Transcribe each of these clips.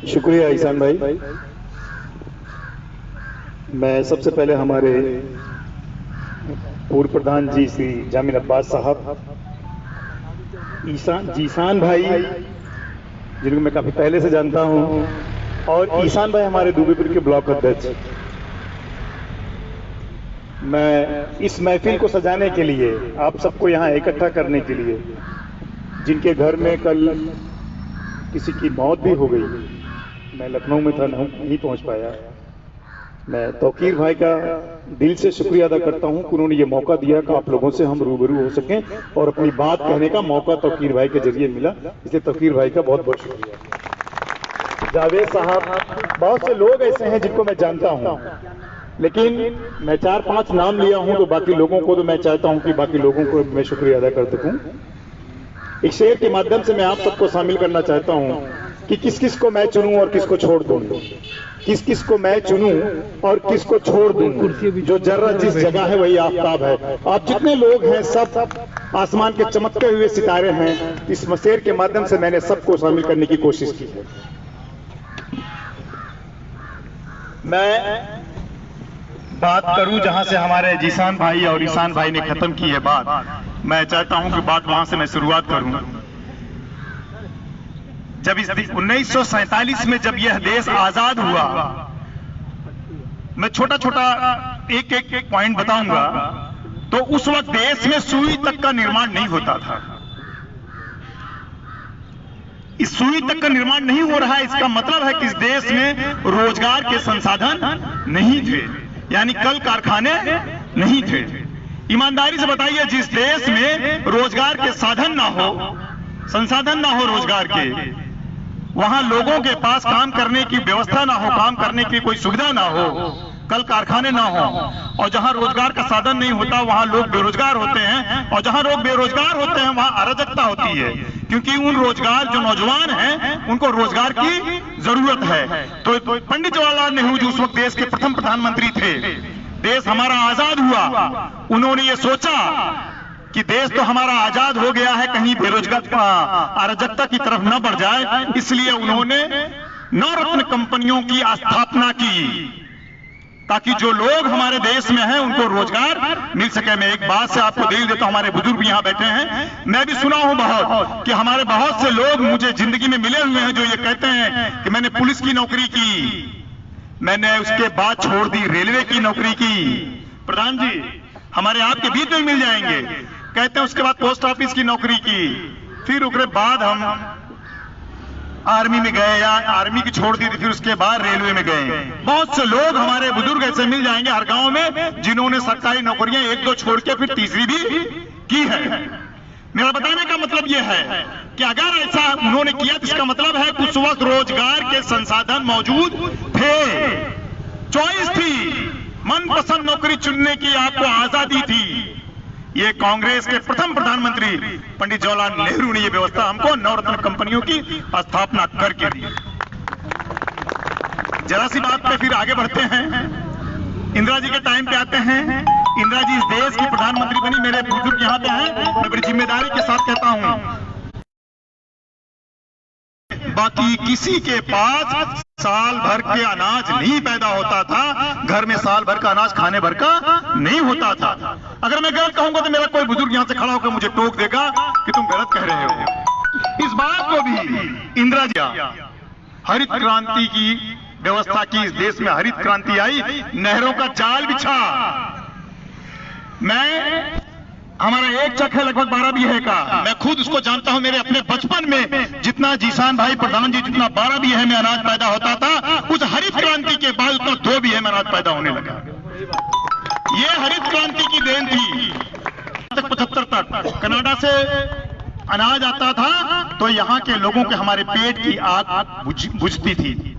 शुक्रिया ईसान भाई। मैं सबसे पहले हमारे पूर्व प्रधान जी श्री जामिन अब्बास साहब, जीसान भाई जिनको मैं काफी पहले से जानता हूं, और ईसान भाई हमारे दूबीपुर के ब्लॉक अध्यक्ष, मैं इस महफिल को सजाने के लिए, आप सबको यहाँ इकट्ठा करने के लिए, जिनके घर में कल किसी की मौत भी हो गई, मैं लखनऊ में था, नहीं पहुंच पाया, मैं तौकीर भाई का दिल से शुक्रिया अदा करता हूं कि उन्होंने ये मौका दिया कि आप लोगों से हम रूबरू हो सकें और अपनी बात कहने का मौका तौकीर भाई के जरिए मिला, इसलिए तौकीर भाई का बहुत बहुत शुक्रिया। जावेद साहब, बहुत से लोग ऐसे हैं जिनको मैं जानता हूं, लेकिन मैं 4-5 नाम लिया हूं, तो बाकी लोगों को तो मैं चाहता हूं कि बाकी लोगों को मैं शुक्रिया अदा कर सकूं। एक शेर के माध्यम से मैं आप सबको शामिल करना चाहता हूं कि किस किस को मैं चुनूं और किसको छोड़ दूं, किस किस को मैं चुनूं और किसको छोड़ दूं। जो जर्रा जिस जगह है वही आफताब है। आप जितने लोग हैं सब आसमान के चमकते हुए सितारे हैं। इस शेर के माध्यम से मैंने सबको शामिल करने की कोशिश की है। मैं बात करूं जहां से हमारे जीसान भाई और ईसान भाई ने खत्म की है बात, मैं चाहता हूं कि बात वहां से मैं शुरुआत करूं। जब इस 1947 में जब यह देश आजाद हुआ, मैं छोटा छोटा एक एक पॉइंट बताऊंगा, तो उस वक्त देश में सुई तक का निर्माण नहीं होता था। इस सुई तक का निर्माण नहीं हो रहा है, इसका मतलब है कि इस देश में रोजगार के संसाधन नहीं थे, यानी कल कारखाने नहीं थे। ईमानदारी से बताइए, जिस देश में रोजगार के साधन ना हो, संसाधन ना हो रोजगार के, वहां लोगों के पास काम करने की व्यवस्था ना हो, काम करने की कोई सुविधा ना हो, कल कारखाने ना हो, और जहां रोजगार का साधन नहीं होता वहां लोग बेरोजगार होते हैं, और जहां लोग बेरोजगार होते हैं वहां अराजकता होती है, क्योंकि उन रोजगार जो नौजवान हैं उनको रोजगार की जरूरत है। तो पंडित जवाहरलाल नेहरू जो उस वक्त देश के प्रथम प्रधानमंत्री थे, देश हमारा आजाद हुआ, उन्होंने ये सोचा कि देश तो हमारा आजाद हो गया है, कहीं बेरोजगार अराजकता की तरफ न बढ़ जाए, इसलिए उन्होंने नवरत्न कंपनियों की स्थापना की, ताकि जो लोग हमारे देश में हैं उनको रोजगार मिल सके। मैं एक बात से आपको दिल देता हूं, हमारे बुजुर्ग यहां बैठे हैं, मैं भी सुना हूं बहुत कि हमारे बहुत से लोग मुझे जिंदगी में मिले हुए हैं जो ये कहते हैं कि मैंने पुलिस की नौकरी की, मैंने उसके बाद छोड़ दी रेलवे की नौकरी की। प्रधान जी हमारे आपके बीच में मिल जाएंगे, कहते हैं उसके बाद पोस्ट ऑफिस की नौकरी की, फिर उसके बाद हम आर्मी में गए या आर्मी की छोड़ दी थी, फिर उसके बाद रेलवे में गए। बहुत से लोग हमारे बुजुर्ग ऐसे मिल जाएंगे हर गांव में जिन्होंने सरकारी नौकरियां 1-2 छोड़ के फिर तीसरी भी की है। मेरा बताने का मतलब यह है कि अगर ऐसा उन्होंने किया तो इसका मतलब है कि उस वक्त रोजगार के संसाधन मौजूद थे, चॉइस थी, मनपसंद नौकरी चुनने की आपको आजादी थी। ये कांग्रेस के प्रथम प्रधानमंत्री पंडित जवाहरलाल नेहरू ने ये व्यवस्था हमको नवरत्न कंपनियों की स्थापना करके दी। जरा सी बात पे फिर आगे बढ़ते हैं, इंदिरा जी के टाइम पे आते हैं। इंदिरा जी इस देश की प्रधानमंत्री बनी, मेरे बुजुर्ग यहाँ पे हैं, मैं बड़ी जिम्मेदारी के साथ कहता हूं, बाकी किसी के पास साल भर के अनाज नहीं पैदा होता था, घर में साल भर का अनाज खाने भर का नहीं होता था। अगर मैं गलत कहूंगा तो मेरा कोई बुजुर्ग यहां से खड़ा होकर मुझे टोक देगा कि तुम गलत कह रहे हो। इस बात को भी इंदिरा जी हरित क्रांति की व्यवस्था की, इस देश में हरित क्रांति आई, नहरों का जाल बिछा। हमारा एक चक है लगभग 12 बीघे का, मैं खुद उसको जानता हूं, मेरे अपने बचपन में जितना जीसान भाई प्रधान जी जितना 12 बीघे में अनाज पैदा होता था, उस हरित क्रांति के बाद उतना 2 बीघे में अनाज पैदा होने लगा। ये हरित क्रांति की देन थी। 75 तक कनाडा से अनाज आता था तो यहाँ के लोगों के, हमारे पेट की आग बुझती थी।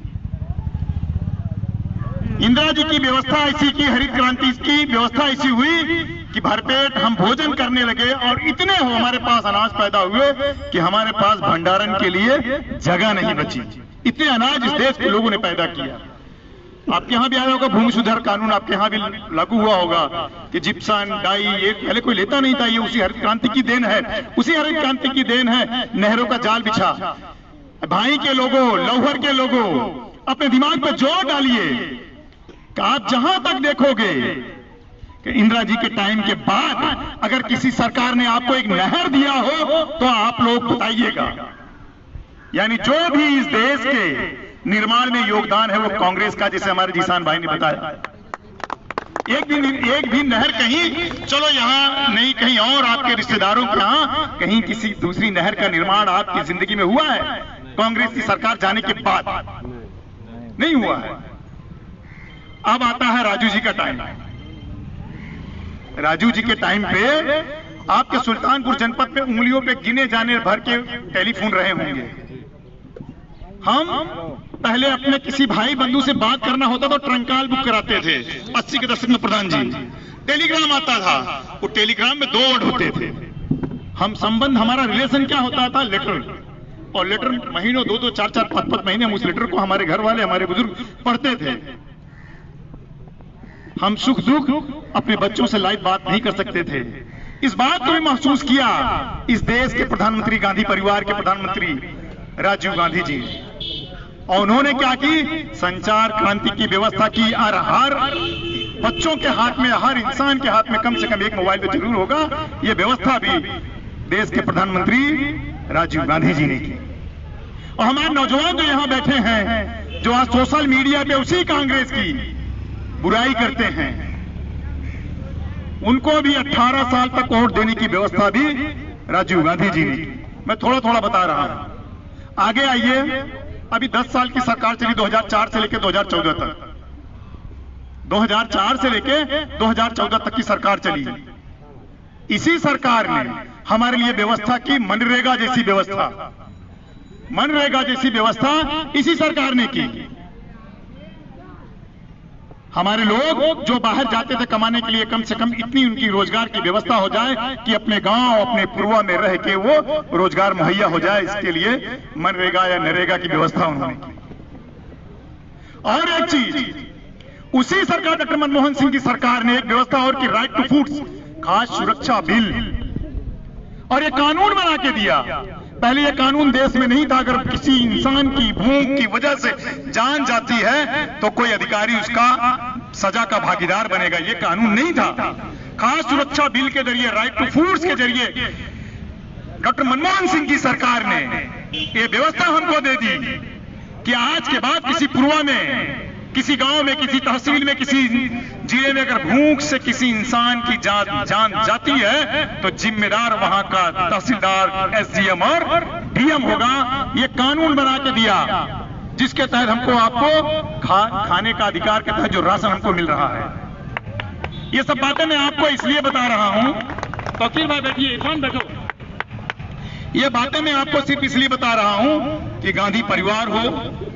इंदिरा जी की व्यवस्था ऐसी की, हरित क्रांति की व्यवस्था ऐसी हुई कि भरपेट हम भोजन करने लगे, और इतने हो हमारे पास अनाज पैदा हुए कि हमारे पास भंडारण के लिए जगह नहीं बची। इतने अनाज इस देश के लोगों ने पैदा किया। आपके यहाँ भी आया होगा भूमि सुधार कानून, आपके यहाँ भी लागू हुआ होगा कि जिप्सन डाई ये पहले कोई लेता नहीं था, ये उसी हरित क्रांति की देन है, उसी हरित क्रांति की देन है। नहरों का जाल बिछा, भाई के लोगों, लौहर के लोगों, अपने दिमाग पे जोर डालिए कि आप जहां तक देखोगे कि इंदिरा जी के टाइम के बाद अगर किसी सरकार ने आपको एक नहर दिया हो तो आप लोग बताइएगा। यानी जो भी इस देश के निर्माण में योगदान है वो कांग्रेस का, जैसे हमारे जीसान भाई ने बताया। एक भी नहर कहीं, चलो यहां नहीं, कहीं और आपके रिश्तेदारों के यहां कहीं किसी दूसरी नहर का निर्माण आपकी जिंदगी में हुआ है कांग्रेस की सरकार जाने के बाद? नहीं हुआ है। अब आता है राजू जी का टाइम। राजू जी के टाइम पे आपके सुल्तानपुर जनपद पे उंगलियों पे गिने जाने भर के टेलीफोन रहे होंगे। हम पहले अपने किसी भाई बंधु से बात करना होता तो ट्रंकाल बुक कराते थे 80 के दशक में। प्रधान जी, टेलीग्राम आता था, वो टेलीग्राम में 2 वर्ड होते थे। हम संबंध, हमारा रिलेशन क्या होता था? लेटर। और लेटर महीनों, 2-2, 4-4, 5-5 महीने हम उस लेटर को हमारे घर वाले, हमारे बुजुर्ग पढ़ते थे। हम सुख दुख अपने बच्चों से लाइव बात नहीं कर सकते थे। इस बात को भी महसूस किया इस देश के प्रधानमंत्री, गांधी परिवार के प्रधानमंत्री राजीव गांधी जी, और उन्होंने क्या की? संचार क्रांति की व्यवस्था की। और हर बच्चों के हाथ में, हर इंसान के हाथ में कम से कम एक मोबाइल तो जरूर होगा। यह व्यवस्था भी देश के प्रधानमंत्री राजीव गांधी जी ने की। और हमारे नौजवान जो यहां बैठे हैं, जो आज सोशल मीडिया पे उसी कांग्रेस की बुराई करते हैं, उनको भी 18 साल तक वोट देने की व्यवस्था भी राजीव गांधी जी ने की। मैं थोड़ा थोड़ा बता रहा हूं, आगे आइए। अभी 10 साल की सरकार चली, 2004 से लेकर 2014 तक। 2004 से लेकर 2014 तक की सरकार चली। इसी सरकार ने हमारे लिए व्यवस्था की, मनरेगा जैसी व्यवस्था। मनरेगा जैसी व्यवस्था इसी सरकार ने की। हमारे लोग जो बाहर जाते थे कमाने के लिए, कम से कम इतनी उनकी रोजगार की व्यवस्था हो जाए कि अपने गांव, अपने पूर्वा में रह के वो रोजगार मुहैया हो जाए। इसके लिए मनरेगा या नरेगा की व्यवस्था उन्होंने की। और एक चीज, उसी सरकार, डॉक्टर मनमोहन सिंह की सरकार ने एक व्यवस्था और की, राइट टू फूड्स, खाद्य सुरक्षा बिल, और ये कानून बना के दिया। पहले ये कानून देश में नहीं था। अगर किसी इंसान की भूख की वजह से जान जाती है तो कोई अधिकारी उसका सजा का भागीदार बनेगा, ये कानून नहीं था। खाद्य सुरक्षा बिल के जरिए, राइट टू फूड्स के जरिए डॉक्टर मनमोहन सिंह की सरकार ने ये व्यवस्था हमको दे दी कि आज के बाद किसी पूर्वा में, किसी गांव में, किसी तहसील में, किसी जिले में अगर भूख से किसी इंसान की जान जाती है तो जिम्मेदार वहां का तहसीलदार, एसडीएम और डीएम होगा। ये कानून बना के दिया जिसके तहत हमको, आपको खाने का अधिकार के तहत जो राशन हमको मिल रहा है। ये सब बातें मैं आपको इसलिए बता रहा हूं, वकील भाई बैठिए, इरफान बैठो। ये बातें मैं आपको सिर्फ इसलिए बता रहा हूं कि गांधी परिवार हो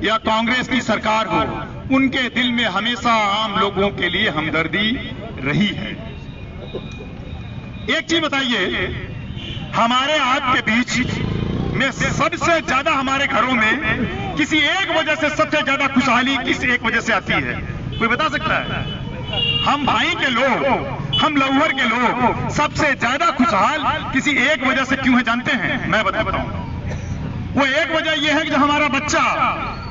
या कांग्रेस की सरकार हो, उनके दिल में हमेशा आम लोगों के लिए हमदर्दी रही है। एक चीज बताइए, हमारे आपके बीच में सबसे ज्यादा, हमारे घरों में किसी एक वजह से सबसे ज्यादा खुशहाली किस एक वजह से आती है? कोई बता सकता है? हम भाई के लोग, हम लौहर के लोग सबसे ज्यादा खुशहाल किसी एक वजह से क्यों है जानते हैं? मैं बताता हूं। वो एक वजह यह है कि जो हमारा बच्चा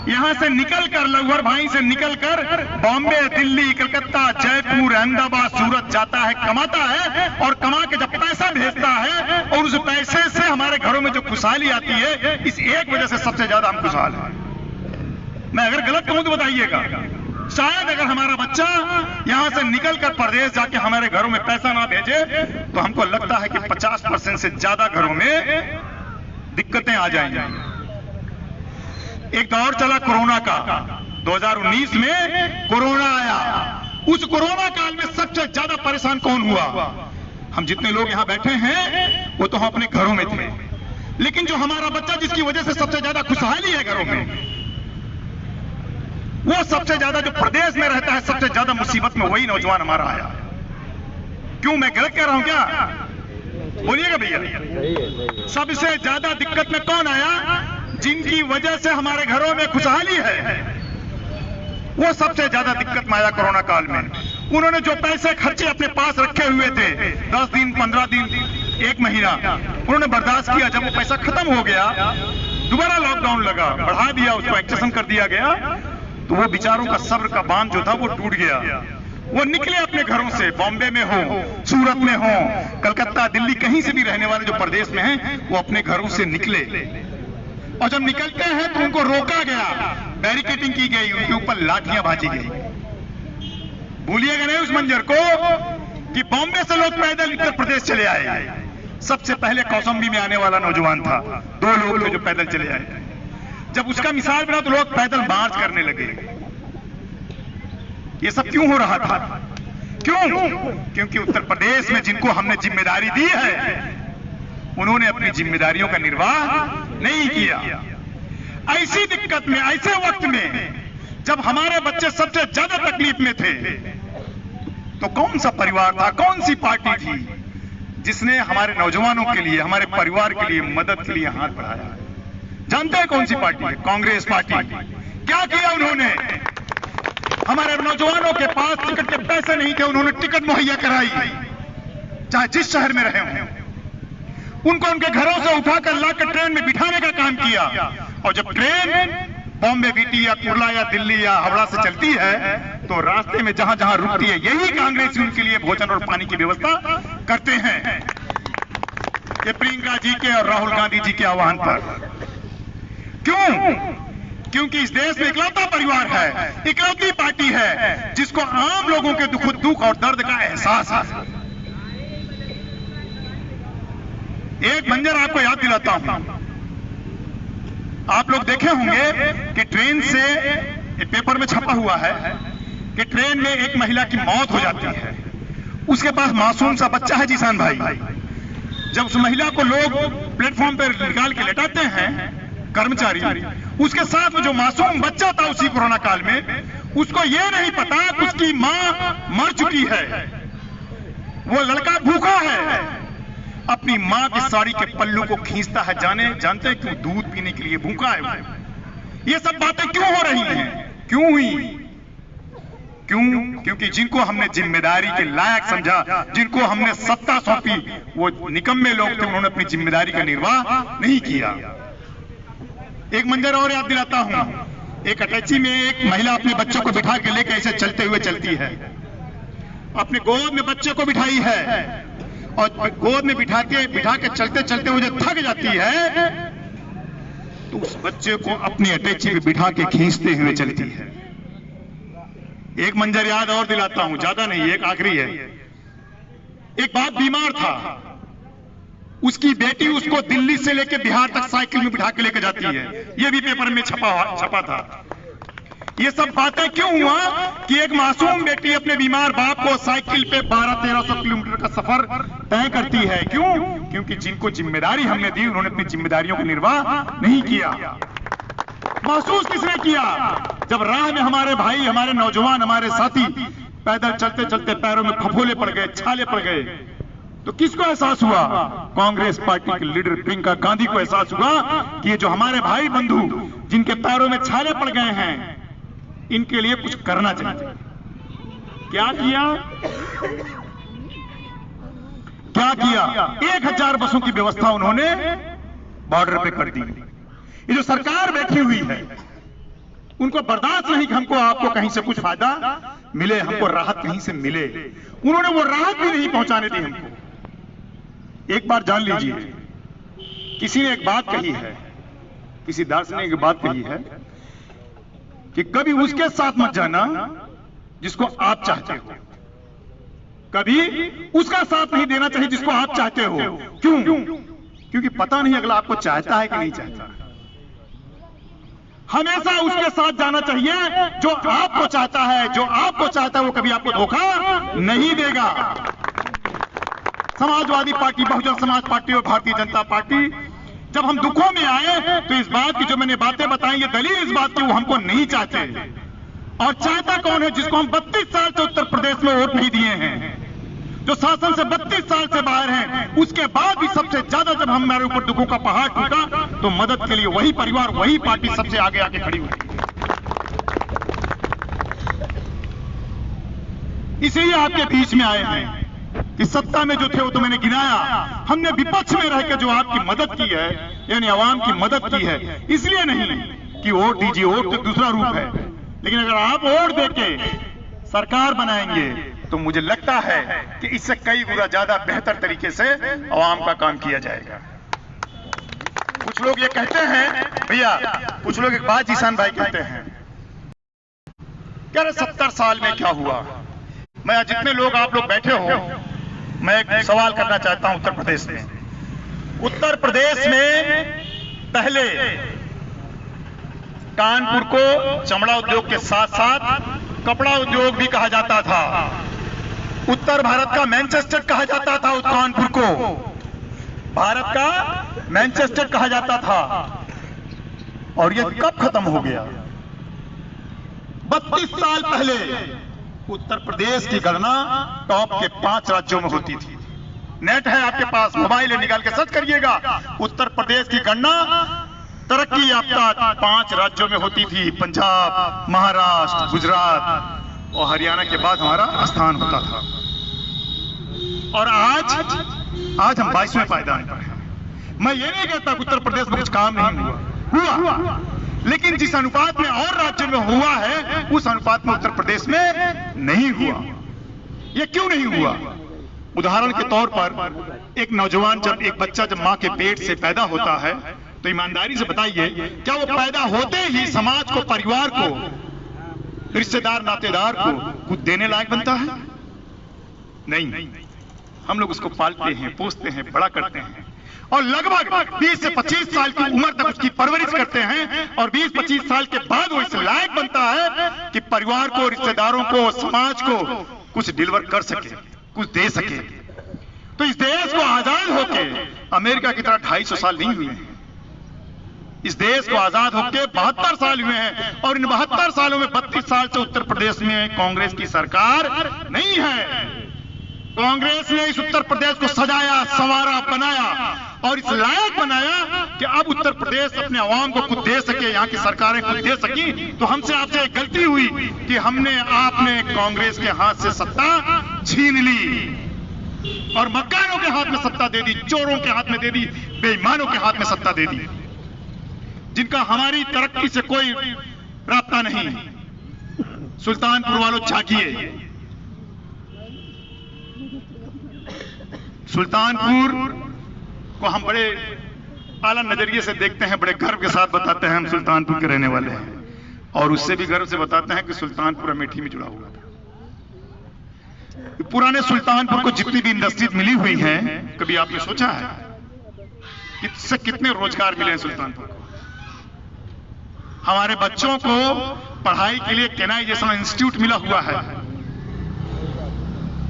यहां से निकलकर, लौहर भाई से निकलकर बॉम्बे, दिल्ली, कलकत्ता, जयपुर, अहमदाबाद, सूरत जाता है, कमाता है, और कमा के जब पैसा भेजता है और उस पैसे से हमारे घरों में जो खुशहाली आती है, इस एक वजह से सबसे ज्यादा हम खुशहाल हैं। मैं अगर गलत कहूं तो बताइएगा। शायद अगर हमारा बच्चा यहां से निकलकर प्रदेश जाके हमारे घरों में पैसा ना भेजे तो हमको लगता है कि 50% से ज्यादा घरों में दिक्कतें आ जाएंगी। एक दौर चला कोरोना का, 2019 में कोरोना आया। उस कोरोना काल में सबसे ज्यादा परेशान कौन हुआ? हम जितने लोग यहां बैठे हैं वो तो हम अपने घरों में थे, लेकिन जो हमारा बच्चा जिसकी वजह से सबसे ज्यादा खुशहाली है घरों में, वो सबसे ज्यादा जो प्रदेश में रहता है, सबसे ज्यादा मुसीबत में वही नौजवान हमारा आया। क्यों, मैं गलत कह रहा हूं क्या? बोलिएगा भैया। सबसे ज्यादा दिक्कत में कौन आया? जिनकी वजह से हमारे घरों में खुशहाली है, वो सबसे ज्यादा दिक्कत में आया कोरोना काल में। उन्होंने जो पैसे खर्चे अपने पास रखे हुए थे, 10 दिन, 15 दिन, 1 महीना, उन्होंने बर्दाश्त किया। जब वो पैसा खत्म हो गया दोबारा लॉकडाउन लगा, बढ़ा दिया, उसको एक्सटेंशन कर दिया गया, तो वो बेचारों का सब्र का बांध जो था वो टूट गया। वो निकले अपने घरों से, बॉम्बे में हो, सूरत में हो, कलकत्ता, दिल्ली, कहीं से भी रहने वाले जो प्रदेश में हैं, वो अपने घरों से निकले। और जब निकलते हैं तो उनको रोका गया, बैरिकेडिंग की गई, उनके ऊपर लाठियां भाजी गई। भूलिएगा नहीं उस मंजर को कि बॉम्बे से लोग पैदल उत्तर प्रदेश चले आए। सबसे पहले कौशाम्बी में आने वाला नौजवान था, 2 लोग थे जो पैदल चले आए। जब उसका मिसाल बना तो लोग पैदल मार्च करने लगे। ये सब क्यों हो रहा था? क्यों? क्योंकि उत्तर प्रदेश में जिनको हमने जिम्मेदारी दी है, उन्होंने अपनी जिम्मेदारियों का निर्वाह नहीं किया। ऐसी दिक्कत में, ऐसे वक्त में जब हमारे बच्चे सबसे ज्यादा तकलीफ में थे, तो कौन सा परिवार था, कौन सी पार्टी थी जिसने हमारे नौजवानों के लिए, हमारे परिवार के लिए, मदद के लिए हाथ बढ़ाया? जानते हैं कौन सी पार्टी है? कांग्रेस पार्टी। क्या किया उन्होंने? हमारे नौजवानों के पास टिकट के पैसे नहीं थे, उन्होंने टिकट मुहैया कराई, चाहे जिस शहर में रहे हों। उनको उनके घरों से उठाकर लाकर ट्रेन में बिठाने का काम किया। और जब ट्रेन बॉम्बे, बीटी या कुर्ला या दिल्ली या हावड़ा से चलती है, तो रास्ते में जहां जहां रुकती है, यही कांग्रेसी उनके लिए भोजन और पानी की व्यवस्था करते हैं। ये प्रियंका जी के और राहुल गांधी जी के आह्वान पर। क्यों? क्योंकि इस देश में इकलौता परिवार है, इकलौती पार्टी है जिसको आम लोगों के दुख और दर्द का एहसास है। एक मंजर आपको याद दिलाता हूं। आप लोग देखे होंगे कि ट्रेन से, पेपर में छपा हुआ है कि ट्रेन में एक महिला की मौत हो जाती है। उसके पास मासूम सा बच्चा है, जीसान भाई। जब उस महिला को लोग प्लेटफॉर्म पर निकाल के लेटाते हैं कर्मचारी, उसके साथ में जो मासूम बच्चा था उसी कोरोना काल में, उसको ये नहीं पता कि उसकी मां मर चुकी है, वो लड़का भूखा है, अपनी मां की साड़ी के पल्लू को खींचता है। जानते हैं क्यों? दूध पीने के लिए भूखा है वो। ये सब बातें क्यों हो रही हैं? क्यों हुई? क्यों? क्योंकि जिनको हमने जिम्मेदारी के लायक समझा, जिनको हमने सत्ता सौंपी, वो निकम्मे लोग थे, उन्होंने अपनी जिम्मेदारी का निर्वाह नहीं किया। एक मंजर और याद दिलाता हूं। एक अटैची में एक महिला अपने बच्चों को बिठा के लेकर ऐसे चलते हुए चलती है, अपने गोद में बच्चे को बिठाई है, और गोद में बिठा के चलते चलते वो जब थक जाती है, तो उस बच्चे को अपनी अटैची में बिठा के खींचते हुए चलती है। एक मंजर याद और दिलाता हूं, ज्यादा नहीं, एक आखिरी है। एक बाप बीमार था, उसकी बेटी उसको दिल्ली से लेकर बिहार तक साइकिल में बिठा के लेकर जाती है। यह भी पेपर में छपा था। ये सब बातें क्यों हुआ कि एक मासूम बेटी अपने बीमार बाप को साइकिल पे 1200-1300 किलोमीटर का सफर तय करती है? क्यों? क्योंकि जिनको जिम्मेदारी हमने दी, उन्होंने अपनी जिम्मेदारियों का निर्वाह नहीं किया। महसूस किसने किया? जब राह में हमारे भाई, हमारे नौजवान, हमारे साथी पैदल चलते चलते पैरों में फफोले पड़ गए, छाले पड़ गए, तो किसको एहसास हुआ? कांग्रेस पार्टी के लीडर प्रियंका गांधी को एहसास हुआ कि ये जो हमारे भाई बंधु जिनके पैरों में छाले पड़ गए हैं, इनके लिए कुछ करना चाहिए। क्या किया? 1000 बसों की व्यवस्था उन्होंने बॉर्डर पे कर दी। ये जो सरकार बैठी हुई है, उनको बर्दाश्त नहीं कि हमको आपको कहीं से कुछ फायदा मिले, हमको राहत कहीं से मिले। उन्होंने वो राहत भी नहीं पहुंचाने दी हमको। एक बार जान लीजिए, किसी ने एक बात कही है, किसी दार्शनिक ने एक बात कही है कि कभी उसके साथ मत जाना जिसको आप चाहते हो, कभी उसका साथ नहीं देना चाहिए जिसको आप चाहते हो। क्यों? क्योंकि पता नहीं अगला आपको चाहता है कि नहीं चाहता। हमेशा उसके साथ जाना चाहिए जो आपको चाहता है। जो आपको चाहता है वो कभी आपको धोखा नहीं देगा। समाजवादी पार्टी, बहुजन समाज पार्टी और भारतीय जनता पार्टी जब हम दुखों में आए तो इस बात की, जो मैंने बातें बताई, ये दलील इस बात की वो हमको नहीं चाहते। और चाहता कौन है? जिसको हम 32 साल से उत्तर प्रदेश में वोट नहीं दिए हैं, जो शासन से 32 साल से बाहर हैं, उसके बाद भी सबसे ज्यादा जब हमारे ऊपर दुखों का पहाड़ टूटा तो मदद के लिए वही परिवार, वही पार्टी सबसे आगे आके खड़ी हुई। इसलिए आपके बीच में आए हैं कि सत्ता में जो थे वो तो मैंने गिनाया, हमने विपक्ष में रहकर जो आपकी मदद की है यानी आवाम की मदद की है। इसलिए नहीं कि वोट दीजिए, वोट तो दूसरा रूप है, लेकिन अगर आप वोट देके सरकार बनाएंगे तो मुझे लगता है कि इससे कई गुना ज्यादा बेहतर तरीके से आवाम का काम किया जाएगा। कुछ लोग ये कहते हैं भैया, कुछ लोग एक बात किसान भाई कहते हैं, कह रहे 70 साल में क्या हुआ। मैं जितने लोग आप लोग बैठे हो, मैं एक सवाल करना चाहता हूं। उत्तर प्रदेश में पहले कानपुर को चमड़ा उद्योग के साथ साथ कपड़ा उद्योग भी कहा जाता था। उत्तर भारत का मैनचेस्टर कहा जाता था। कानपुर को भारत का मैनचेस्टर कहा जाता था। और ये कब खत्म हो गया? 32 साल पहले उत्तर प्रदेश की गणना टॉप के 5 राज्यों में होती थी। नेट है आपके पास, मोबाइल है, निकाल के सर्च करिएगा। उत्तर प्रदेश की गणना तरक्की याफ्ता 5 राज्यों में होती थी, पंजाब, महाराष्ट्र, गुजरात और हरियाणा के बाद हमारा स्थान होता था। और आज हम 22वें पायदान पर हैं। मैं ये नहीं कहता कि उत्तर प्रदेश में कुछ काम नहीं हुआ, लेकिन जिस अनुपात में और राज्यों में हुआ है उस अनुपात में उत्तर प्रदेश में नहीं हुआ। ये क्यों नहीं हुआ? उदाहरण के तौर पर एक नौजवान, जब एक बच्चा जब मां के पेट से पैदा होता है तो ईमानदारी से बताइए, क्या वो पैदा होते ही समाज को, परिवार को, रिश्तेदार नातेदार को कुछ देने लायक बनता है? नहीं। हम लोग उसको पालते हैं, पोसते हैं, बड़ा करते हैं और लगभग 20 से 25 साल की उम्र तक उसकी परवरिश करते हैं और 20-25 साल के बाद वो इस लायक बनता है कि परिवार को, रिश्तेदारों को, समाज को कुछ डिलीवर कर सके, कुछ दे सके। तो इस देश को आजाद होके अमेरिका की तरह 250 साल नहीं हुए हैं। इस देश को आजाद होके 72 साल हुए हैं और इन 72 सालों में 32 साल से उत्तर प्रदेश में कांग्रेस की सरकार नहीं है। कांग्रेस ने इस उत्तर प्रदेश को सजाया, संवारा, बनाया और इस लायक बनाया कि अब उत्तर प्रदेश अपने आवाम को कुछ दे सके, यहाँ की सरकारें कुछ दे सकी। तो हमसे आपसे एक गलती हुई कि आपने कांग्रेस के हाथ से सत्ता छीन ली और मक्कारों के हाथ में सत्ता दे दी, चोरों के हाथ में दे दी, बेईमानों के हाथ में सत्ता दे दी, जिनका हमारी तरक्की से कोई रास्ता नहीं। सुल्तानपुर वालों जागिए, सुल्तानपुर को हम बड़े आला नजरिए से देखते हैं, बड़े गर्व के साथ बताते हैं हम सुल्तानपुर के रहने वाले हैं, और उससे भी गर्व से बताते हैं कि सुल्तानपुर अमेठी में जुड़ा हुआ था। पुराने सुल्तानपुर को जितनी भी इंडस्ट्रीज मिली हुई हैं, कभी आपने सोचा है कि इससे कितने रोजगार मिले हैं सुल्तानपुर को? हमारे बच्चों को पढ़ाई के लिए केनाई जैसा इंस्टीट्यूट मिला हुआ है,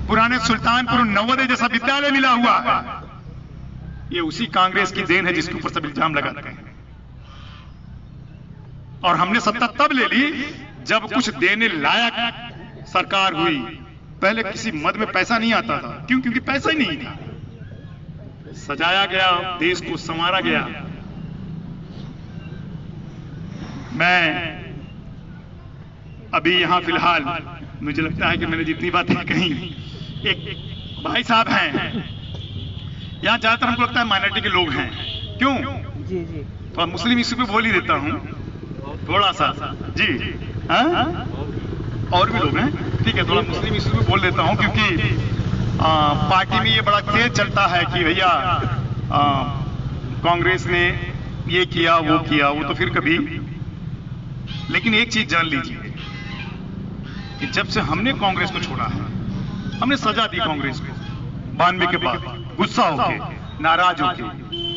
पुराने सुल्तानपुर नवोदय जैसा विद्यालय मिला हुआ है। ये उसी कांग्रेस की देन है जिसके ऊपर सब इल्जाम लगाते हैं। और हमने सत्ता तब ले ली जब कुछ देने लायक सरकार हुई। पहले किसी मद में पैसा नहीं आता था। क्यों? क्योंकि पैसा ही नहीं था। सजाया गया, देश को संवारा गया। मैं अभी यहां फिलहाल, मुझे लगता है कि मैंने जितनी बातें कही, एक भाई साहब हैं यहाँ, ज्यादातर हमको लगता है माइनॉरिटी के लोग हैं। क्यों? जी। तो मुस्लिम इशू पे बोल ही देता हूँ थोड़ा सा जी। हाँ, और भी लोग हैं, ठीक है, थोड़ा मुस्लिम इशू पे बोल देता हूँ क्योंकि पार्टी में ये बड़ा तेज चलता है कि भैया कांग्रेस ने ये किया, वो किया, वो तो फिर कभी। लेकिन एक चीज जान लीजिए कि जब से हमने कांग्रेस को छोड़ा है, हमने सजा दी कांग्रेस को 92 के बाद, गुस्सा होके, नाराज होके।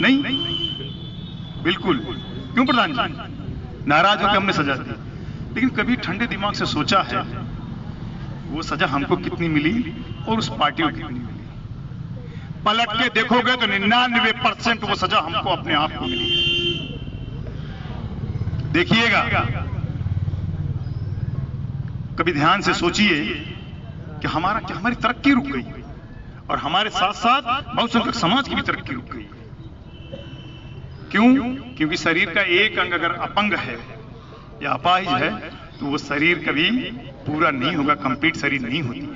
नहीं, बिल्कुल। क्यों प्रधान जी? नाराज होकर हमने सजा दी, लेकिन कभी ठंडे दिमाग से सोचा है वो सजा हमको कितनी मिली और उस पार्टी को कितनी मिली? पलट के देखोगे तो 99% वो सजा हमको अपने आप को मिली है। देखिएगा, कभी ध्यान से सोचिए कि हमारी तरक्की रुक गई और हमारे साथ साथ बहुसंख्यक समाज की भी तरक्की रुक गई। क्यों? क्योंकि शरीर का एक अंग अगर अपंग है या अपाहिज है तो वो शरीर कभी पूरा नहीं होगा, कंप्लीट शरीर नहीं होती है।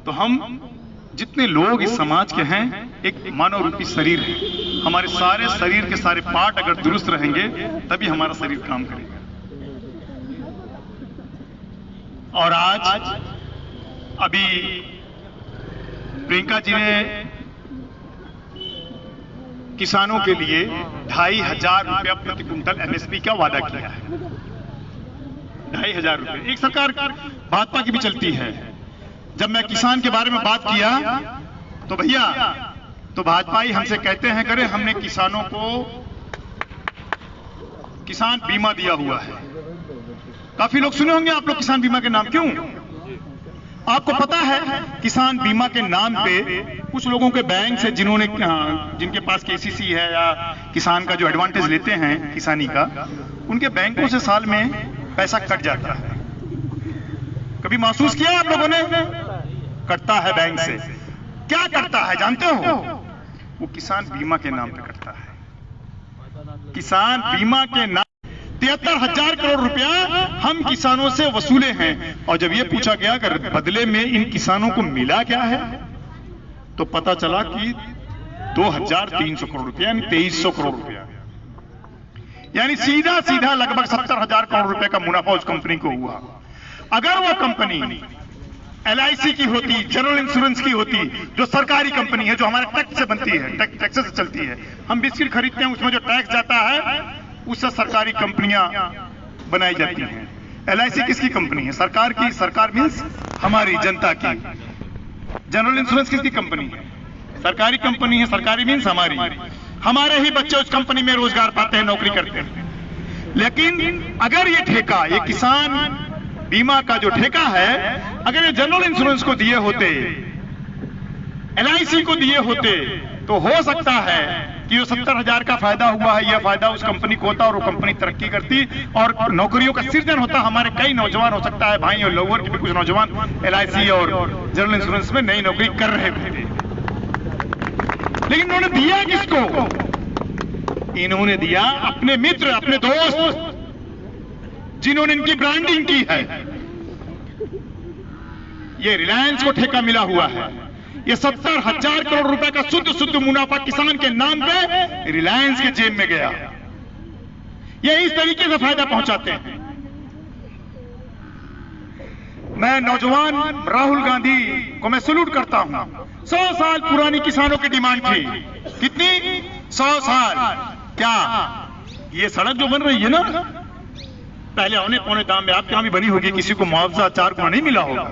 तो हम जितने लोग इस समाज के हैं एक मानव रूपी शरीर है। हमारे सारे शरीर के सारे पार्ट अगर दुरुस्त रहेंगे तभी हमारा शरीर काम करेगा। और आज अभी प्रियंका जी ने किसानों के लिए 2500 रुपया प्रति क्विंटल एमएसपी का वादा किया है। 2500 रुपये। एक सरकार भाजपा की भी चलती है। जब मैं किसान के बारे में बात किया तो भैया तो भाजपा ही हमसे कहते हैं करे हमने किसानों को किसान बीमा दिया हुआ है। काफी लोग सुने होंगे आप लोग किसान बीमा के नाम। क्यों? आपको पता है किसान बीमा के नाम पे कुछ लोगों के बैंक से जिनके पास केसीसी है या किसान का जो एडवांटेज लेते हैं किसानी का, उनके बैंकों से साल में पैसा कट जाता है। कभी महसूस किया आप लोगों ने? कटता है बैंक से। क्या करता है जानते हो? वो किसान बीमा के नाम पे कटता है। किसान बीमा के नाम 73,000 करोड़ रुपया हम किसानों से वसूले हैं। और जब ये पूछा गया कि बदले में इन किसानों को मिला क्या है, तो पता चला कि 2,300 करोड़ रुपया यानी 2,300 करोड़ रुपया, यानी सीधा सीधा लगभग 70,000 करोड़ रुपए का मुनाफा उस कंपनी को हुआ। अगर वो कंपनी LIC की होती, जनरल इंश्योरेंस की होती, जो सरकारी कंपनी है, जो हमारे टैक्स से बनती है, टैक्स से चलती है, हम बिस्किट खरीदते हैं उसमें जो टैक्स जाता है उससे सरकारी कंपनियां बनाई जाती हैं। LIC किसकी कंपनी है? सरकार की। सरकार मीन्स हमारी जनता की। जनरल इंश्योरेंस किसकी कंपनी है? सरकारी कंपनी है। सरकारी मीन्स हमारी। हमारे ही बच्चे उस कंपनी में रोजगार पाते हैं, नौकरी करते हैं। लेकिन अगर ये ठेका, ये किसान बीमा का जो ठेका है, अगर ये जनरल इंश्योरेंस को दिए होते, LIC को दिए होते, तो हो सकता है कि जो 70,000 का फायदा हुआ है, यह फायदा उस कंपनी को होता और वो कंपनी तरक्की करती और नौकरियों का सृजन होता। हमारे कई नौजवान, हो सकता है भाई और लोअर के भी कुछ नौजवान LIC और जनरल इंश्योरेंस में नई नौकरी कर रहे थे। लेकिन उन्होंने दिया किसको? इन्होंने दिया अपने मित्र, अपने दोस्त, जिन्होंने इनकी ब्रांडिंग की है। ये रिलायंस को ठेका मिला हुआ है। ये 70,000 करोड़ रुपए का शुद्ध मुनाफा किसान के नाम पे रिलायंस के जेब में गया। ये इस तरीके से फायदा पहुंचाते हैं। मैं नौजवान राहुल गांधी को मैं सैल्यूट करता हूं। 100 साल पुरानी किसानों की डिमांड थी। कितनी? 100 साल। क्या ये सड़क जो बन रही है ना, पहले औने पौने दाम में आपके यहां भी बनी होगी, किसी को मुआवजा 4 गुना नहीं मिला होगा।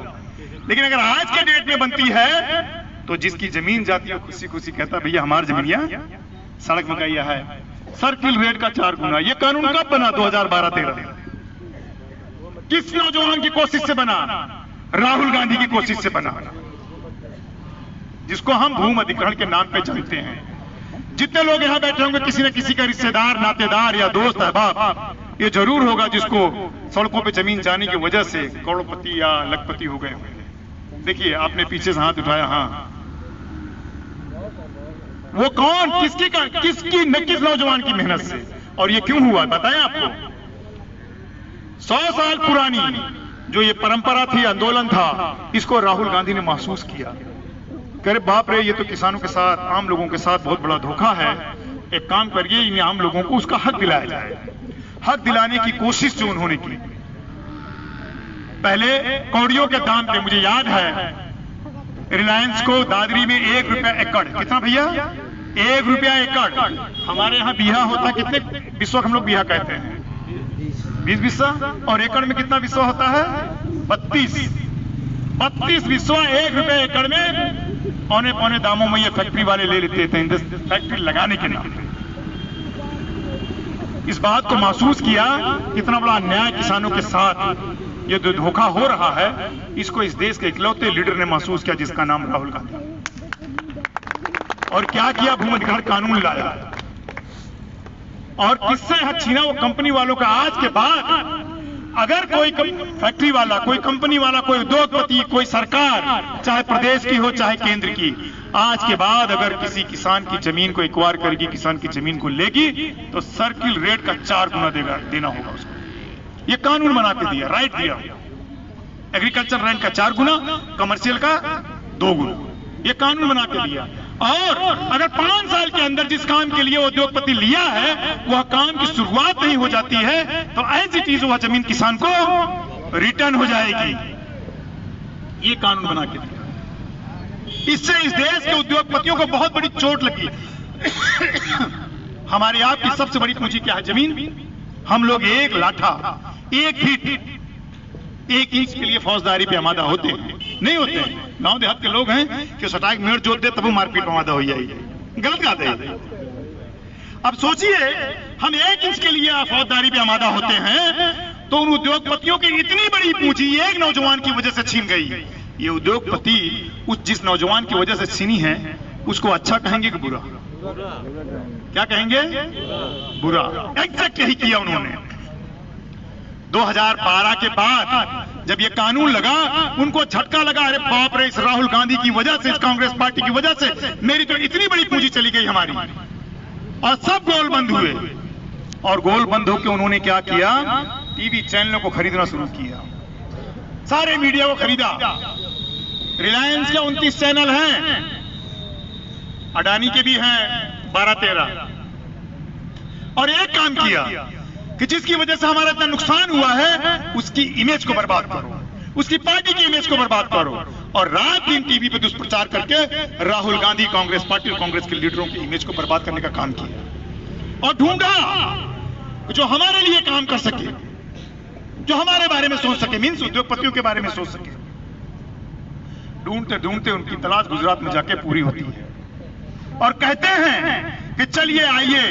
लेकिन अगर आज के डेट में बनती है तो जिसकी जमीन जाती है खुशी खुशी कहता है भैया हमारी जमीनिया सड़क में गई है, सर्किल रेट का 4 गुना। ये कानून कब बना? 2012-13। किस नौजवान की कोशिश से बना? राहुल गांधी की कोशिश से बना, जिसको हम भूमि अधिग्रहण के नाम पे जानते हैं। जितने लोग यहां बैठे होंगे किसी न किसी का रिश्तेदार, नातेदार या दोस्त अहबाब ये जरूर होगा जिसको सड़कों पे जमीन जाने की वजह से करोड़पति या लखपति हो गए होंगे। देखिए आपने पीछे से हाथ उठाया। हाँ, वो कौन? किस नौजवान की मेहनत से? और ये क्यों हुआ बताएं आपको? 100 साल पुरानी जो ये परंपरा थी, आंदोलन था, इसको राहुल गांधी ने महसूस किया। कह रहे बाप रे, ये तो किसानों के साथ, आम लोगों के साथ बहुत बड़ा धोखा है। एक काम करिए, इन आम लोगों को उसका हक दिलाया जाए। हक दिलाने की कोशिश जो उन्होंने की, पहले कौड़ियों के दाम पे, मुझे याद है रिलायंस को दादरी में 1 रुपया एकड़, कितना भैया? 1 रुपया एकड़। हमारे यहाँ बीहा होता कितने बिस्वा? हम लोग बीहा कहते हैं 20 बिस्वा। और एकड़ में कितना बिस्वा होता है? 32 बिस्वा 1 रुपया एकड़ में औने पौने दामों में ये फैक्ट्री वाले ले लेते थे, फैक्ट्री लगाने के नाम पे। इस बात को महसूस किया कितना बड़ा अन्याय किसानों के साथ ये जो धोखा हो रहा है, इसको इस देश के इकलौते लीडर ने महसूस किया जिसका नाम राहुल गांधी। और क्या किया? भूमि अधिग्रहण कानून लाया। और किससे हक छीना? वो कंपनी वालों का। आज के बाद अगर कोई फैक्ट्री वाला, कोई कंपनी वाला, कोई उद्योगपति, कोई सरकार, चाहे प्रदेश की हो चाहे केंद्र की, आज के बाद अगर किसी किसान की जमीन को एक्वायर करेगी, किसान की जमीन को लेगी, तो सर्किल रेट का 4 गुना देना होगा उसको। ये कानून बना के दिया, राइट दिया। एग्रीकल्चर रेंट का 4 गुना, कमर्शियल का 2 गुना। ये कानून बना के दिया। और अगर 5 साल के अंदर जिस काम के लिए उद्योगपति लिया है वह काम की शुरुआत नहीं हो जाती है तो ऐसी चीज वह जमीन किसान को रिटर्न हो जाएगी। ये कानून बना के दिया। इससे इस देश के उद्योगपतियों को बहुत बड़ी चोट लगी। हमारे आपकी सबसे बड़ी पूंजी क्या है? जमीन। हम लोग एक लाठा, 1 फीट, 1 इंच के लिए फौजदारी पे आमादा होते हैं? नहीं होते हैं। गांव देहात के लोग हैं कि सटाक मेड़ जोत दे तब वो मारपीट पे आमादा हो जाएगी। गलत बात है। अब सोचिए, हम 1 इंच के लिए फौजदारी पे आमादा होते हैं तो उन उद्योगपतियों की इतनी बड़ी पूंजी एक नौजवान की वजह से छीन गई। ये उद्योगपति उस जिस नौजवान की वजह से छीनी है उसको अच्छा कहेंगे कि बुरा? क्या कहेंगे? बुरा। एग्जैक्ट यही किया उन्होंने। 2012 के बाद जब ये कानून लगा उनको झटका लगा, अरे बाप रे, इस राहुल गांधी की वजह से, इस कांग्रेस पार्टी की वजह से मेरी तो इतनी बड़ी पूंजी चली गई हमारी। और सब गोल बंद हुए। और गोल बंद होकर उन्होंने क्या किया? टीवी चैनलों को खरीदना शुरू किया, सारे मीडिया को खरीदा। रिलायंस के 29 चैनल हैं, अडानी के भी हैं 12-13। और एक काम किया कि जिसकी वजह से हमारा इतना नुकसान हुआ है उसकी इमेज को बर्बाद करो, उसकी पार्टी की इमेज को बर्बाद करो। और रात दिन टीवी पे दुष्प्रचार करके राहुल गांधी, कांग्रेस पार्टी और कांग्रेस के लीडरों की इमेज को बर्बाद करने का काम किया। और ढूंढा जो हमारे लिए काम कर सके, जो हमारे बारे में सोच सके, मीन्स उद्योगपतियों के बारे में सोच सके। ढूंढते ढूंढते उनकी तलाश गुजरात में जाके पूरी होती है और कहते हैं कि चलिए आइए,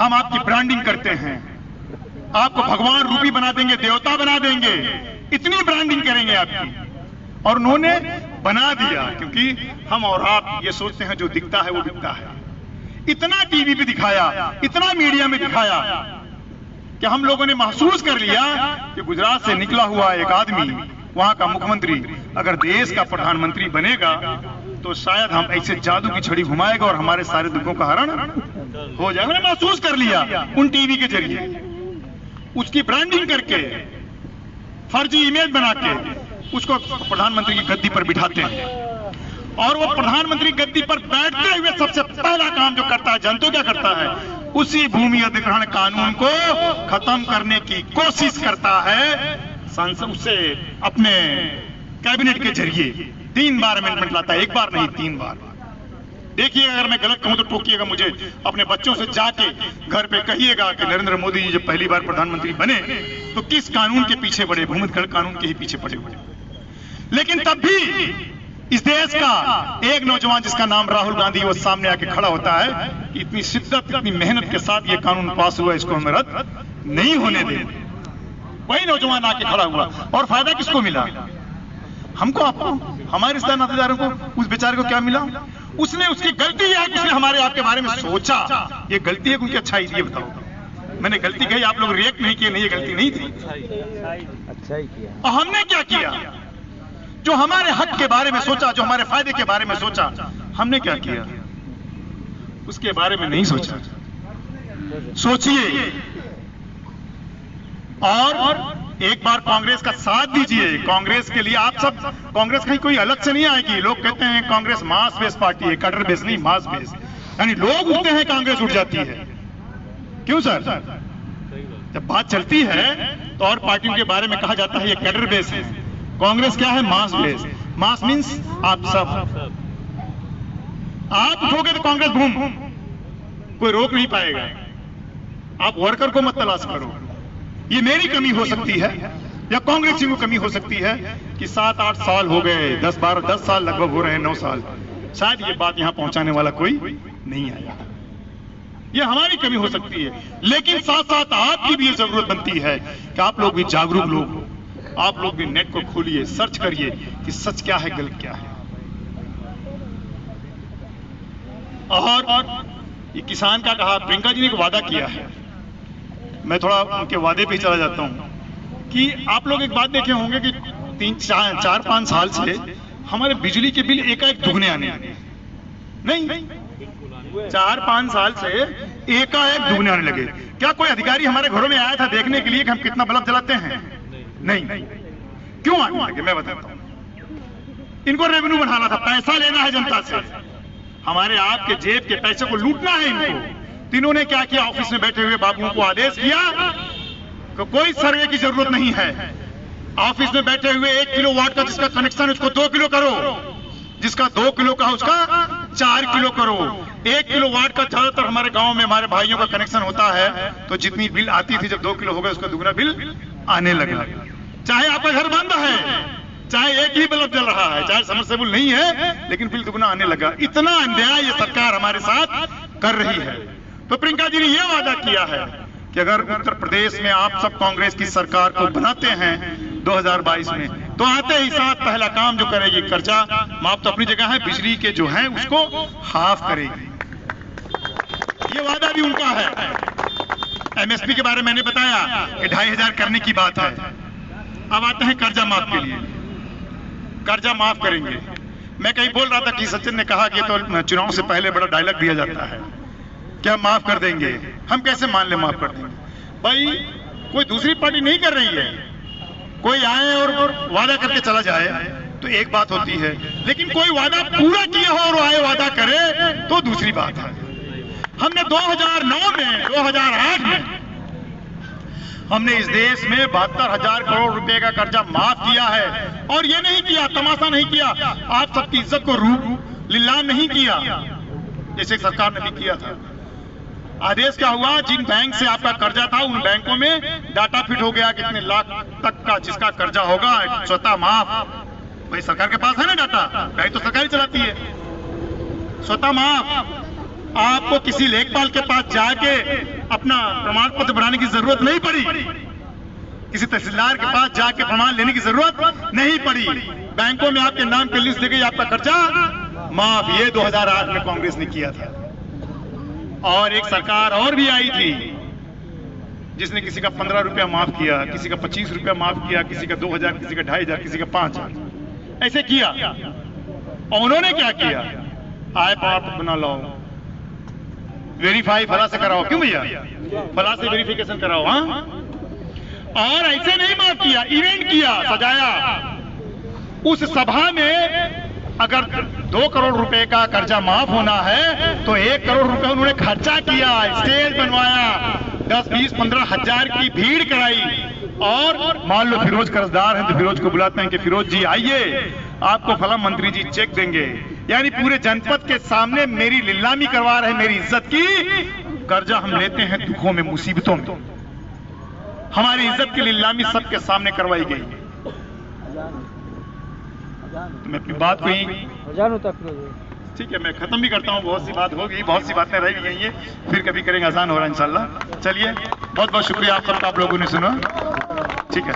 हम आपकी ब्रांडिंग करते हैं, आपको भगवान रूपी बना देंगे, देवता बना देंगे, इतनी ब्रांडिंग करेंगे आपकी। और उन्होंने बना दिया, क्योंकि हम और आप ये सोचते हैं जो दिखता है वो बिकता है। इतना टीवी पे दिखाया, इतना मीडिया में दिखाया कि हम लोगों ने महसूस कर लिया कि गुजरात से निकला हुआ एक आदमी, वहां का मुख्यमंत्री अगर देश का प्रधानमंत्री बनेगा तो शायद हम ऐसे जादू की छड़ी घुमाएगा और हमारे सारे दुखों का हरण हो जाएगा। मैंने महसूस कर लिया उन टीवी के जरिए, उसकी ब्रांडिंग करके, फर्जी इमेज बना के उसको प्रधानमंत्री की गद्दी पर बिठाते हैं। और वो प्रधानमंत्री गद्दी पर बैठते हुए सबसे पहला काम जो करता है, जानते हो क्या करता है? उसी भूमि अधिग्रहण कानून को खत्म करने की कोशिश करता है। संसद उससे अपने कैबिनेट के जरिए 3 बार अमेंडमेंट लाता है, 1 बार नहीं 3 बार। देखिए, अगर मैं गलत कहूं तो टोकिएगा मुझे, अपने बच्चों से जाके घर पे कहिएगा कि नरेंद्र मोदी जी जब पहली बार प्रधानमंत्री बने तो किस कानून के पीछे पड़े? भूमि अधिग्रहण कानून के ही पीछे पड़े हुए। लेकिन तब भी इस देश का एक नौजवान जिसका नाम राहुल गांधी, वो सामने आके खड़ा होता है कि इतनी शिद्दत, इतनी मेहनत के साथ ये कानून पास हुआ, इसको हम रद्द नहीं होने देंगे। वही नौजवान आके खड़ा हुआ। और फायदा किसको मिला? हमको, आपको, हमारे रिश्तेदार नातेदारों को। उस बेचारे को क्या मिला? उसने, उसकी गलती है कि उसने हमारे आपके बारे में सोचा। ये गलती है कि उनकी अच्छाई थी? ये बताओ। मैंने गलती कही, आप लोग रिएक्ट नहीं किए, नहीं ये गलती नहीं थी, अच्छा ही किया। और हमने क्या किया? जो हमारे हक के बारे में सोचा, जो हमारे फायदे के बारे में सोचा, हमने क्या किया? उसके बारे में नहीं सोचा। सोचिए और एक बार कांग्रेस का साथ दीजिए। कांग्रेस के लिए आप सब, कांग्रेस कहीं कोई अलग से नहीं आएगी। लोग कहते हैं कांग्रेस मास बेस पार्टी है, कैडर बेस नहीं, मास बेस। यानी लोग उठते हैं, कांग्रेस उठ जाती है। क्यों सर? जब बात चलती है तो और पार्टियों के बारे में कहा जाता है ये कैडर बेस है। कांग्रेस क्या है? मास बेस। मास मीन्स आप सब, आप उठोगे तो कांग्रेस बूम, कोई रोक नहीं पाएगा। आप वर्कर को मत तलाश करो। ये मेरी कमी हो सकती है या कांग्रेस की कमी हो सकती है कि 7-8 साल हो गए, 10 साल लगभग हो रहे हैं, 9 साल, शायद ये बात यहां पहुंचाने वाला कोई नहीं आया। ये हमारी कमी हो सकती है, लेकिन साथ साथ आपकी भी ये जरूरत बनती है कि आप लोग भी जागरूक लोग हो। आप लोग भी नेट को खोलिए, सर्च करिए कि सच क्या है, गलत क्या है। और ये किसान का कहा, प्रियंका जी ने एक वादा किया है, मैं थोड़ा उनके वादे पे चला जाता हूं कि आप लोग एक बात देखे होंगे कि 3-4-5 साल से हमारे बिजली के बिल एकाएक दुगने आने लगे। नहीं, 4-5 साल से एकाएक दुगने आने लगे। क्या कोई अधिकारी हमारे घरों में आया था देखने के लिए कि हम कितना बल्ब जलाते हैं? नहीं। क्यों आने लगे मैं बताता हूं। इनको रेवेन्यू बढ़ाना था, पैसा लेना है जनता से, हमारे आपके जेब के पैसे को लूटना है इनको। तो इन्होंने क्या किया, ऑफिस में बैठे हुए बाबुओं को आदेश किया कि कोई सर्वे की जरूरत नहीं है, ऑफिस में बैठे हुए 1 किलोवाट का जिसका कनेक्शन है उसको 2 किलो करो, जिसका 2 किलो का उसका 4 किलो करो। 1 किलोवाट का ज्यादातर हमारे गांव में हमारे भाइयों का कनेक्शन होता है, तो जितनी बिल आती थी जब 2 किलो हो गए उसका दुगना बिल आने लगा। चाहे आपका घर बंद है, चाहे एक ही बल्ब जल रहा है, चाहे समरसेबल नहीं है, लेकिन बिल दुगना आने लगा। इतना अन्याय ये सरकार हमारे साथ कर रही है। तो प्रियंका जी ने यह वादा किया है कि अगर उत्तर प्रदेश में आप सब कांग्रेस की सरकार को बनाते हैं 2022 में, तो आते ही साथ पहला काम जो करेगी, कर्जा माफ तो अपनी जगह है, बिजली के जो है उसको हाफ करेगी। ये वादा भी उनका है। एमएसपी के बारे में मैंने बताया कि 2500 करने की बात है। अब आते हैं कर्जा माफ के लिए, कर्जा माफ करेंगे। मैं कहीं बोल रहा था कि सचिन ने कहा कि तो चुनाव से पहले बड़ा डायलॉग दिया जाता है कि हम माफ कर देंगे। हम कैसे मान ले माफ कर देंगे? भाई कोई दूसरी पार्टी नहीं कर रही है, कोई आए और वादा करके चला जाए तो एक बात होती है, लेकिन कोई वादा पूरा किया हो और आए वादा करे तो दूसरी बात है। हमने 2009 में 2008 में हमने इस देश में 72,000 करोड़ रुपए का कर्जा माफ किया है, और ये नहीं किया, तमाशा नहीं किया, आप सबकी इज्जत को लीलाम नहीं किया जैसे सरकार ने भी किया था। आदेश क्या हुआ, जिन बैंक से आपका कर्जा था उन बैंकों में डाटा फिट हो गया, कितने लाख तक का जिसका कर्जा होगा स्वतः माफ। भाई सरकार के पास है ना डाटा, बैंक तो सरकार ही चलाती है। स्वतः माफ, आपको किसी लेखपाल के पास जाके अपना प्रमाण पत्र बनाने की जरूरत नहीं पड़ी, किसी तहसीलदार के पास जाके प्रमाण लेने की जरूरत नहीं पड़ी। बैंकों में आपके नाम की लिस्ट दी गई, आपका कर्जा माफ। ये 2008 में कांग्रेस ने किया था। और एक सरकार और भी आई थी जिसने किसी का 15 रुपया माफ किया, किसी का 25 रुपया माफ किया, किसी का 2000, किसी का 2500, किसी का 5000, ऐसे किया। और उन्होंने क्या किया, आय प्रमाण पत्र बना लो, वेरीफाई फला से कराओ, क्यों भैया, फला से वेरिफिकेशन कराओ। हाँ, और ऐसे नहीं माफ किया, इवेंट किया, सजाया। उस सभा में अगर 2 करोड़ रुपए का कर्जा माफ होना है तो 1 करोड़ रुपए उन्होंने खर्चा किया, स्टेज बनवाया, 10, 20, 15 हजार की भीड़ कराई। और मान लो फिरोज कर्जदार हैं तो फिरोज को बुलाते हैं कि फिरोज जी आइए, आपको फला मंत्री जी चेक देंगे। यानी पूरे जनपद के सामने मेरी नीलामी करवा रहे, मेरी इज्जत की। कर्जा हम लेते हैं दुखों में, मुसीबतों में, हमारी इज्जत की नीलामी सबके सामने करवाई गई। तो मैं अपनी बात को ही ठीक है मैं खत्म भी करता हूँ। बहुत सी बात होगी, बहुत सी बातें रह गई हैं, फिर कभी करेंगे, आसान हो रहा है इंशाल्लाह। चलिए, बहुत बहुत शुक्रिया आप सबका, आप लोगों ने सुना। ठीक है।